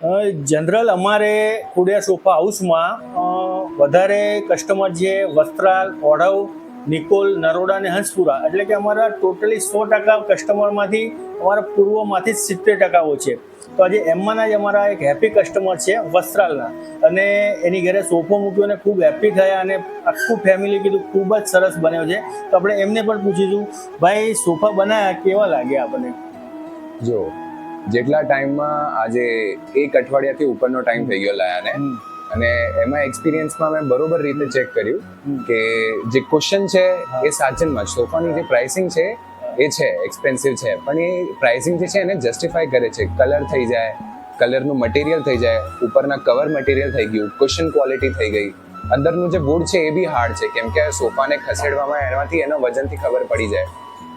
General અમારે Khodiyar sofa હાઉસમાં વધારે કસ્ટમર જે વસ્ત્રાલ, ઓઢવ, નિકોલ, નરોડા અને હંસપુરા, એટલે કે અમારા ટોટલી 100% કસ્ટમરમાંથી અમારા પૂર્વમાંથી જ 70% છે. તો આજે એમાંના જ અમારા એક હેપી કસ્ટમર છે વસ્ત્રાલના, અને એની ઘરે સોફો મૂક્યો અને ખૂબ હેપી થયા અને આખું ફેમિલી કીધું ખૂબ જ સરસ બન્યો છે. તો આપણે એમને પણ પૂછીશું, ભાઈ સોફા બનાવ્યા કેવા લાગ્યા આપણને? જો જેટલા ટાઈમમાં આજે 1 અઠવાડિયાથી ઉપરનો ટાઈમ થઈ ગયો લાયાને, અને એમાં એક્સપિરિયન્સમાં મેં બરોબર રીતે ચેક કર્યું કે જે ક્વેશ્ચન છે એ સાચનમાં સોફાની જે પ્રાઇસિંગ છે એ છે એક્સપેન્સિવ છે, પણ એ પ્રાઇસિંગ જે છે એને જસ્ટિફાય કરે છે. કલર થઈ જાય, કલરનું મટીરિયલ થઈ જાય, ઉપરના કવર મટીરિયલ થઈ ગયું, ક્વેશ્ચન ક્વોલિટી થઈ ગઈ, અંદરનું જે વુડ છે એ બી હાર્ડ છે, કેમ કે સોફાને ખસેડવામાં એનાથી એનો વજનથી ખબર પડી જાય.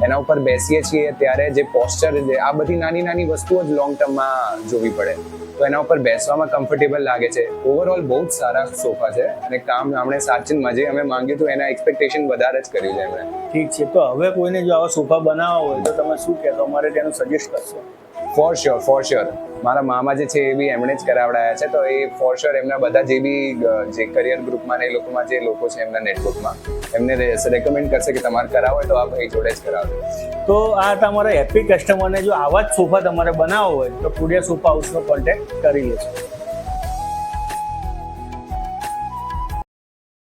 એના ઉપર બેસીએ છીએ ત્યારે જે પોસ્ચર, આ બધી નાની નાની વસ્તુઓ જ લોંગ ટર્મમાં જોવી પડે, તો એના ઉપર બેસવામાં કમ્ફર્ટેબલ લાગે છે. ઓવરઓલ બહુ જ સારા સોફા છે અને કામ આપણે સાચનમાં જે અમે માંગ્યું હતું એના એક્સપેક્ટેશન વધારે જ કર્યું છે એમણે. ઠીક છે, તો હવે કોઈને જો આવા સોફા બનાવવા હોય તો તમે શું કહેશો, અમારે તેનું સજેસ્ટ કરશો? For sure. મારા મામા જે છે એ બી એમણે જ કરાવડાયા છે, તો એ ફોર શ્યોર એમના બધા જે બી જે કરિયર ગ્રુપમાં ને એ લોકોમાં જે લોકો છે એમના નેટવર્કમાં એમને રેકમેન્ડ કરશે કે તમારે કરાવો હોય તો આ ભાઈ જોડે જ કરાવજો. તો આ તમારા હેપી કસ્ટમરને જો આવા જ સોફા તમારે બનાવવો હોય તો ખોડિયાર સોફા હાઉસનો કોન્ટેક્ટ કરી લેજો.